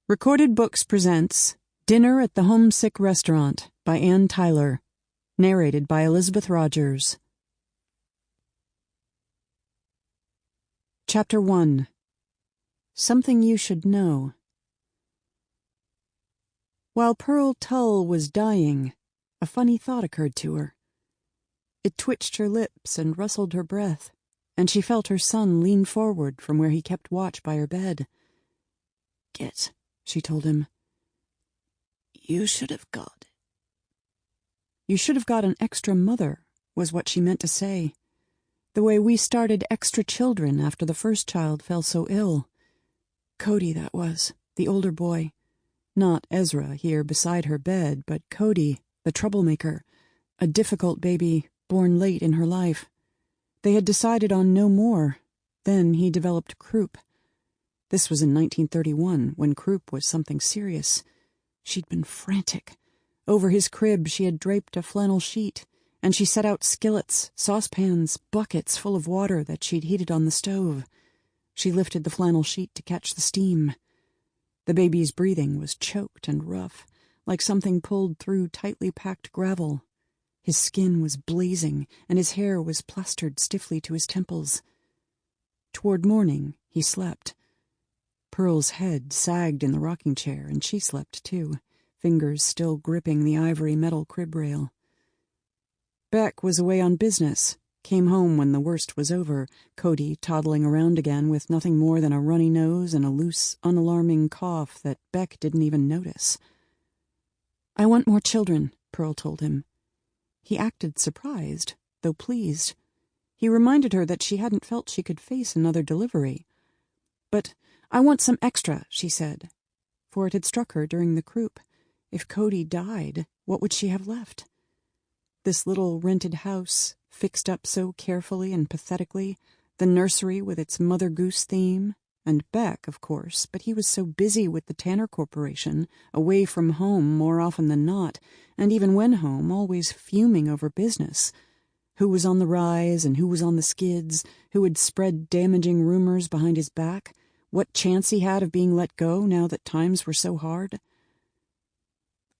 Recorded Books presents Dinner at the Homesick Restaurant by Ann Tyler, narrated by Elisabeth Rodgers. Chapter 1. Something You Should Know. While Pearl Tull was dying, a funny thought occurred to her. It twitched her lips and rustled her breath, and she felt her son lean forward from where he kept watch by her bed. "Git," she told him. "You should have got." "You should have got an extra mother," was what she meant to say. The way we started extra children after the first child fell so ill. Cody, that was, the older boy. Not Ezra here beside her bed, but Cody, the troublemaker, a difficult baby born late in her life. They had decided on no more. Then he developed croup. This was in 1931, when croup was something serious. She'd been frantic. Over his crib she had draped a flannel sheet, and she set out skillets, saucepans, buckets full of water that she'd heated on the stove. She lifted the flannel sheet to catch the steam. The baby's breathing was choked and rough, like something pulled through tightly packed gravel. His skin was blazing, and his hair was plastered stiffly to his temples. Toward morning, he slept. Pearl's head sagged in the rocking chair, and she slept too, fingers still gripping the ivory metal crib rail. Beck was away on business, came home when the worst was over, Cody toddling around again with nothing more than a runny nose and a loose, unalarming cough that Beck didn't even notice. "I want more children," Pearl told him. He acted surprised, though pleased. He reminded her that she hadn't felt she could face another delivery. "But I want some extra," she said, for it had struck her during the croup. If Cody died, what would she have left? This little rented house, fixed up so carefully and pathetically, the nursery with its Mother Goose theme, and Beck, of course, but he was so busy with the Tanner Corporation, away from home more often than not, and even when home, always fuming over business. Who was on the rise and who was on the skids, who had spread damaging rumors behind his back, what chance he had of being let go now that times were so hard.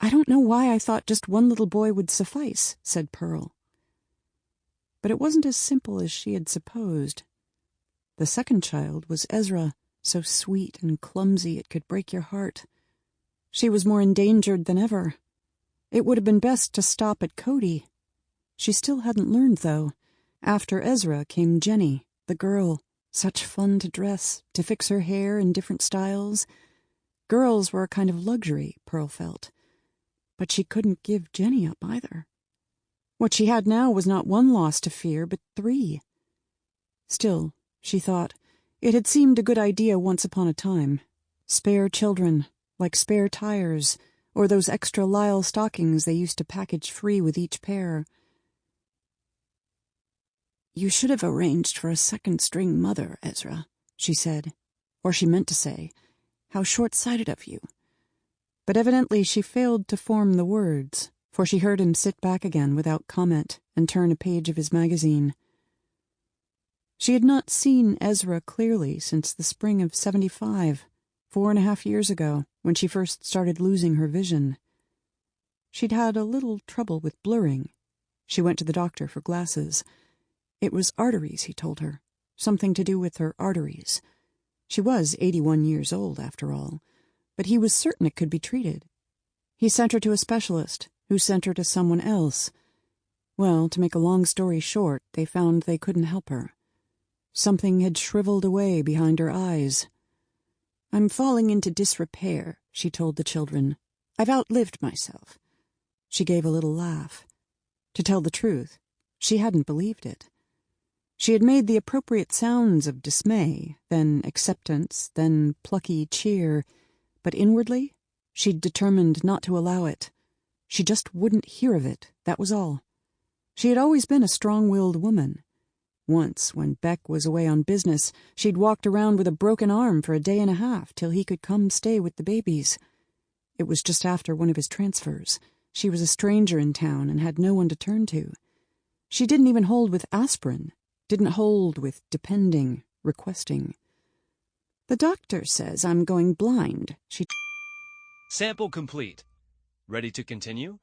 "I don't know why I thought just one little boy would suffice," said Pearl. But it wasn't as simple as she had supposed. The second child was Ezra, so sweet and clumsy it could break your heart. She was more endangered than ever. It would have been best to stop at Cody. She still hadn't learned, though. After Ezra came Jenny, the girl. Such fun to dress, to fix her hair in different styles. Girls were a kind of luxury, Pearl felt. But she couldn't give Jenny up either. What she had now was not one loss to fear, but 3. Still, she thought, it had seemed a good idea once upon a time. Spare children, like spare tires, or those extra lisle stockings they used to package free with each pair. "You should have arranged for a second-string mother, Ezra," she said. Or she meant to say, "How short-sighted of you." But evidently she failed to form the words, for she heard him sit back again without comment and turn a page of his magazine. She had not seen Ezra clearly since the spring of '75, 4.5 years ago, when she first started losing her vision. She'd had a little trouble with blurring. She went to the doctor for glasses. It was arteries, he told her. Something to do with her arteries. She was 81 years old, after all, but he was certain it could be treated. He sent her to a specialist, who sent her to someone else. Well, to make a long story short, they found they couldn't help her. Something had shriveled away behind her eyes. "I'm falling into disrepair," she told the children. "I've outlived myself." She gave a little laugh. To tell the truth, she hadn't believed it. She had made the appropriate sounds of dismay, then acceptance, then plucky cheer, but inwardly, she'd determined not to allow it. She just wouldn't hear of it, that was all. She had always been a strong-willed woman. Once, when Beck was away on business, she'd walked around with a broken arm for a day and a half till he could come stay with the babies. It was just after one of his transfers. She was a stranger in town and had no one to turn to. She didn't even hold with aspirin. Didn't hold with depending, requesting. "The doctor says I'm going blind," she Sample complete. Ready to continue?